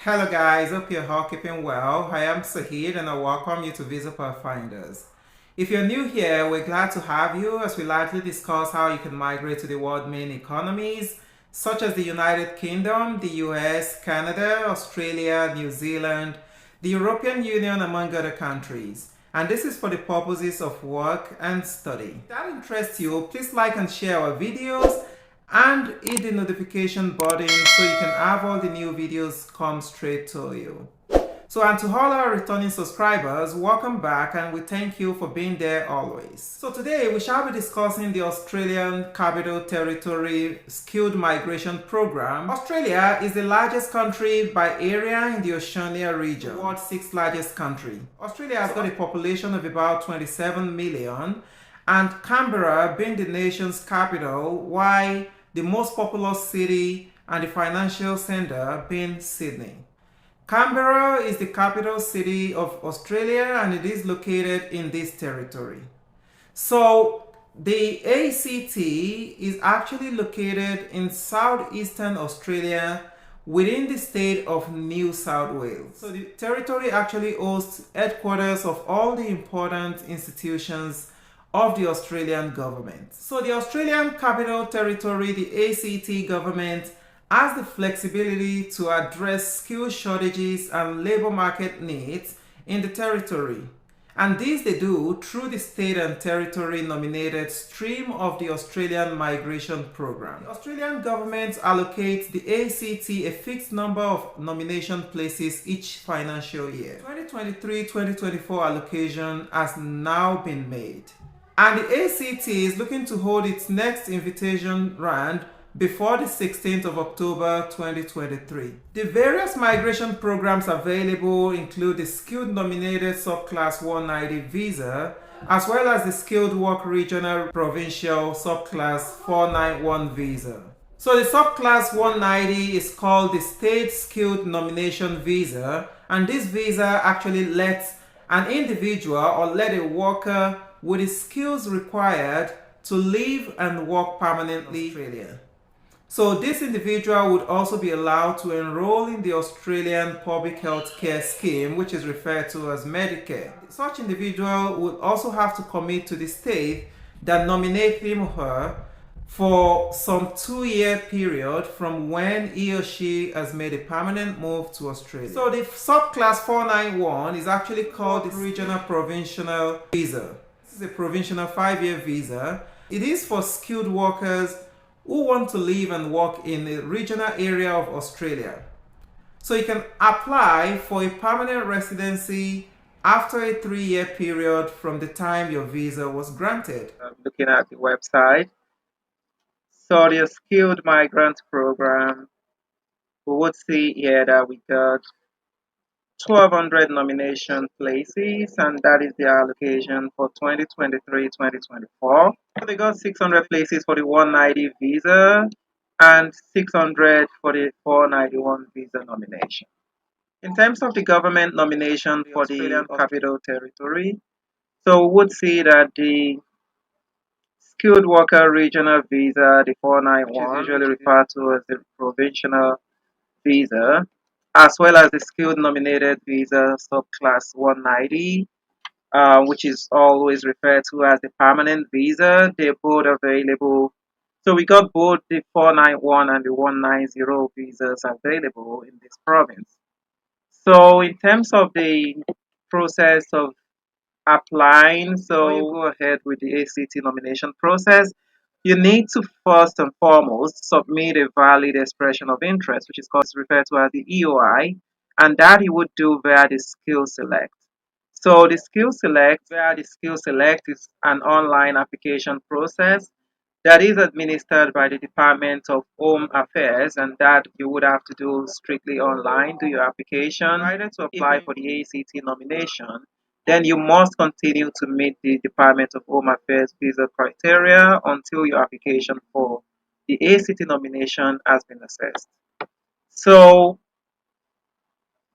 Hello guys, hope you're all keeping well. I am Sahid and I welcome you to visit Pathfinders. If you're new here, we're glad to have you as we largely discuss how you can migrate to the world's main economies, such as the United Kingdom, the US, Canada, Australia, New Zealand, the European Union, among other countries. And this is for the purposes of work and study. If that interests you, please like and share our videos and hit the notification button so you can have all the new videos come straight to you. So, and to all our returning subscribers, welcome back and we thank you for being there always. So today we shall be discussing the Australian Capital Territory Skilled Migration Program. Australia is the largest country by area in the Oceania region, the world's sixth largest country. Australia has got a population of about 27 million, and Canberra being the nation's capital, while the most populous city and the financial center being Sydney. Canberra is the capital city of Australia and it is located in this territory. So the ACT is actually located in southeastern Australia within the state of New South Wales. So the territory actually hosts headquarters of all the important institutions of the Australian government. So the Australian Capital Territory, the ACT government, has the flexibility to address skill shortages and labor market needs in the territory. And this they do through the state and territory nominated stream of the Australian Migration Program. The Australian government allocates the ACT a fixed number of nomination places each financial year. 2023-2024 allocation has now been made. And the ACT is looking to hold its next invitation round before the 16th of October 2023. The various migration programs available include the Skilled Nominated Subclass 190 visa, as well as the Skilled Work Regional Provincial Subclass 491 visa. So the Subclass 190 is called the State Skilled Nomination Visa, and this visa actually lets an individual or let a worker with the skills required to live and work permanently in Australia. So this individual would also be allowed to enroll in the Australian Public Health Care Scheme, which is referred to as Medicare. Such individual would also have to commit to the state that nominate him or her for some 2-year period from when he or she has made a permanent move to Australia. So the subclass 491 is actually called the Regional Provincial Visa. This is a provincial 5-year visa. It is for skilled workers who want to live and work in a regional area of Australia. So you can apply for a permanent residency after a 3-year period from the time your visa was granted. I'm looking at the website. So the skilled migrant program, we would see here that we got 1,200 nomination places, and that is the allocation for 2023-2024. So they got 600 places for the 190 visa and 600 for the 491 visa nomination. In terms of the government nomination for the Australian Capital Territory, so we would see that the skilled worker regional visa, the 491, which is usually referred to as the provincial visa, as well as the skilled nominated visa subclass 190, which is always referred to as the permanent visa. They're both available. So we got both the 491 and the 190 visas available in this province. So in terms of the process of applying, so you go ahead with the ACT nomination process. You need to first and foremost submit a valid expression of interest, which is referred to as the EOI, and that you would do via the skill select. So the skill select is an online application process that is administered by the Department of Home Affairs, and that you would have to do strictly online, do your application. Provided to apply for the ACT nomination, then you must continue to meet the Department of Home Affairs visa criteria until your application for the ACT nomination has been assessed. So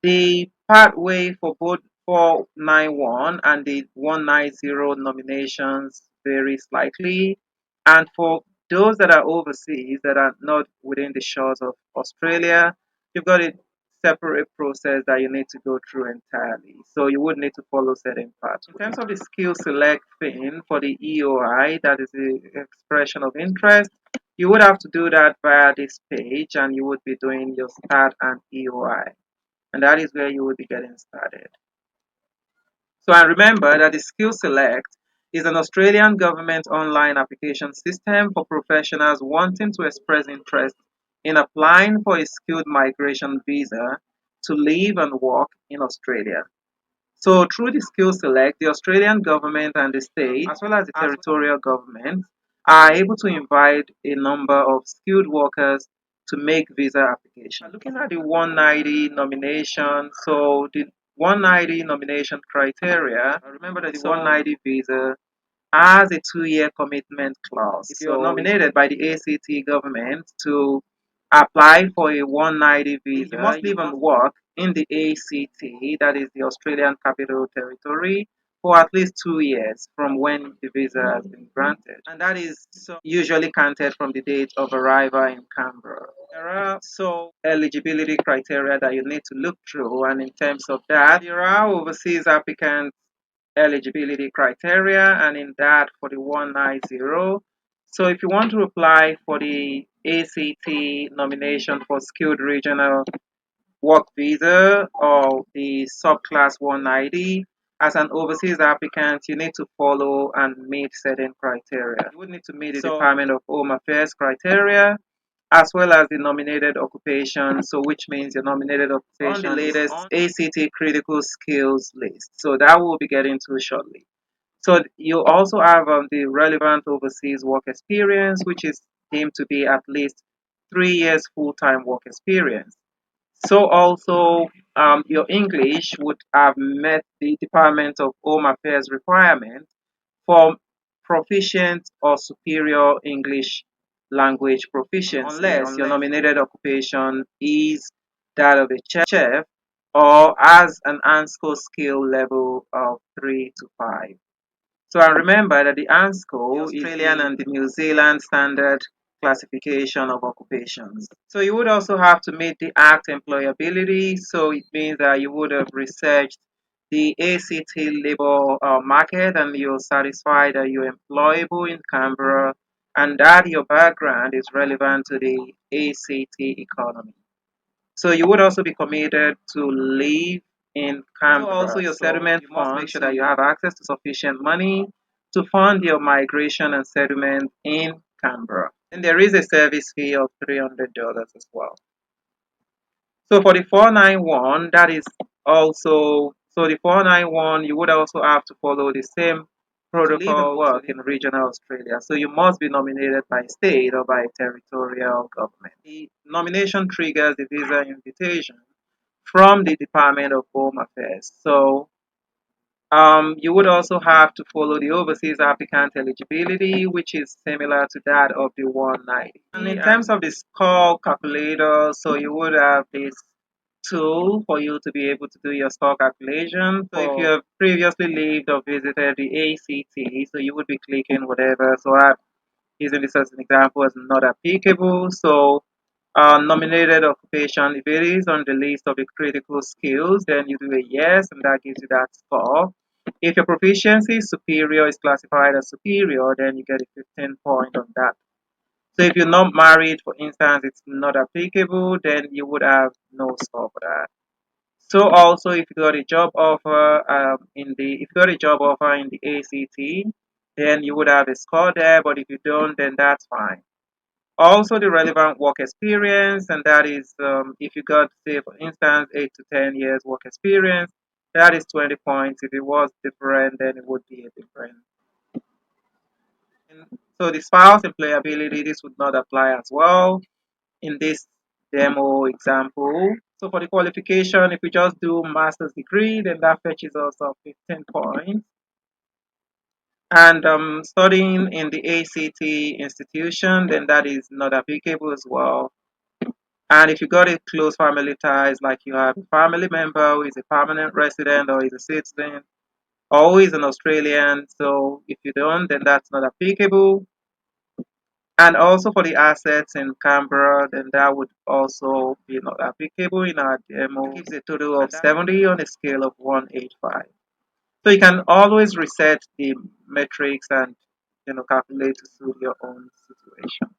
the pathway for both 491 and the 190 nominations vary slightly. And for those that are overseas, that are not within the shores of Australia, you've got a separate process that you need to go through entirely. So you would need to follow certain paths. In terms of the skill select thing for the EOI, that is the expression of interest, you would have to do that via this page, and you would be doing your start and EOI. And that is where you will be getting started. So and remember that the Skill Select is an Australian government online application system for professionals wanting to express interest in applying for a skilled migration visa to live and work in Australia. So through the Skill Select, the Australian government and the state, as well as the territorial government, are able to invite a number of skilled workers to make visa applications. Looking at the 190 nomination, so the 190 nomination criteria, remember that the 190 visa has a 2-year commitment clause. If you're nominated by the ACT government to apply for a 190 visa, you must live and work in the ACT, that is the Australian Capital Territory, for at least 2 years from when the visa has been granted. And that is usually counted from the date of arrival in Canberra. There are so eligibility criteria that you need to look through, and in terms of that, there are overseas applicants eligibility criteria, and in that for the 190. So if you want to apply for the ACT nomination for skilled regional work visa or the subclass 190, as an overseas applicant, you need to follow and meet certain criteria. You would need to meet the Department of Home Affairs criteria, as well as the nominated occupation, so which means your nominated occupation on the latest ACT critical skills list. So that we'll be getting to shortly. So you also have the relevant overseas work experience, which is deemed to be at least 3 years full-time work experience. So also your English would have met the Department of Home Affairs requirement for proficient or superior English language proficiency, unless your nominated occupation is that of a chef or has an ANSCO skill level of 3 to 5. So I remember that the ANSCO is the Australian and the New Zealand standard classification of occupations. So you would also have to meet the Act employability. So it means that you would have researched the ACT labor market, and you're satisfied that you're employable in Canberra and that your background is relevant to the ACT economy. So you would also be committed to live in Canberra. So also your settlement fund, make sure that you have access to sufficient money to fund your migration and settlement in Canberra. And there is a service fee of $300 as well. So for the 491, that is also, so the 491, you would also have to follow the same protocol work in regional Australia. So you must be nominated by state or by territorial government. The nomination triggers the visa invitation from the Department of Home Affairs. So you would also have to follow the overseas applicant eligibility, which is similar to that of the 190. And in terms of the score calculator, so you would have this tool for you to be able to do your score calculation. So if you have previously lived or visited the ACT, so you would be clicking whatever. So I'm using this as an example as not applicable. So nominated occupation, if it is on the list of the critical skills, then you do a yes, and that gives you that score. If your proficiency superior is classified as superior, then you get a 15 point on that. So if you're not married, for instance, it's not applicable, then you would have no score for that. So also, if you got a job offer if you got a job offer in the ACT, then you would have a score there. But if you don't, then that's fine. Also, the relevant work experience, and that is if you got, say, for instance, 8 to 10 years work experience, that is 20 points. If it was different, then it would be a different. So the spouse employability, this would not apply as well in this demo example. So for the qualification, if we just do master's degree, then that fetches us up 15 points. And studying in the ACT institution, then that is not applicable as well. And if you got a close family ties, like you have a family member who is a permanent resident or is a citizen or who is an Australian, so if you don't, then that's not applicable. And also for the assets in Canberra, then that would also be not applicable in our demo. It gives a total of 70 on a scale of 185. So you can always reset the metrics and calculate to suit your own situation.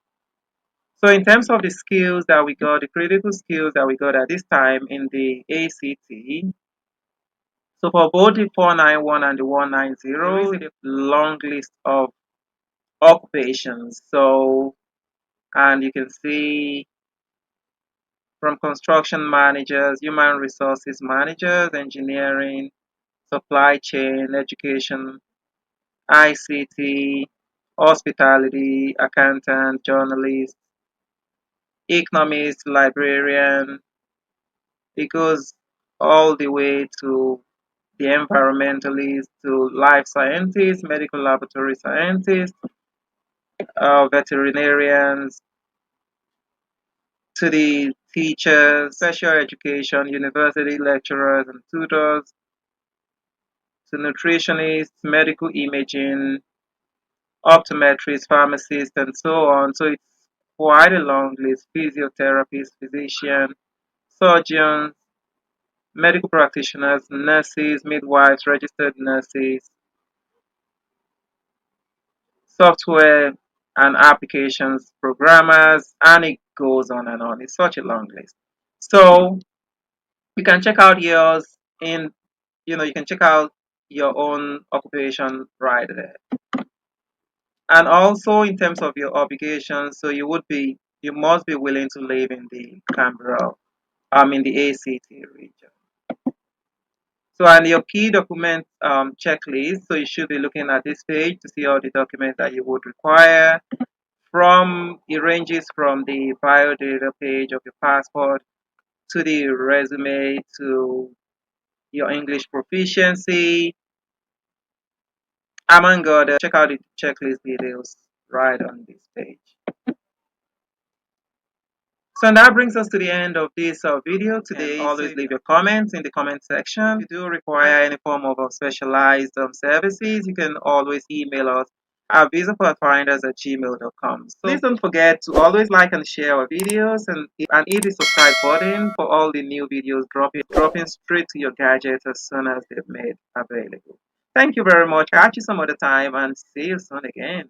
So in terms of the skills that we got, the critical skills that we got at this time in the ACT, so for both the 491 and the 190, there is a long list of occupations. So, and you can see from construction managers, human resources managers, engineering, supply chain, education, ICT, hospitality, accountant, journalist, economist, librarian. It goes all the way to the environmentalist, to life scientists, medical laboratory scientists, veterinarians, to the teachers, special education, university lecturers and tutors, to nutritionists, medical imaging, optometrists, pharmacists, and so on. So it's quite a long list. Physiotherapists, physicians, surgeons, medical practitioners, nurses, midwives, registered nurses, software and applications programmers, and it goes on and on. It's such a long list. So you can check out yours in, you can check out your own occupation right there. And also in terms of your obligations, so you must be willing to live in the Canberra, in the ACT region. So and your key document checklist, so you should be looking at this page to see all the documents that you would require. It ranges from the biodata page of your passport to the resume to your English proficiency, among others. Check out the checklist details right on this page. So that brings us to the end of this video today. Always leave your comments in the comment section. If you do require any form of specialized services, you can always email us at visapathfinders@gmail.com. So please don't forget to always like and share our videos and hit the subscribe button for all the new videos dropping straight to your gadget as soon as they're made available. Thank you very much. Catch you some other time and see you soon again.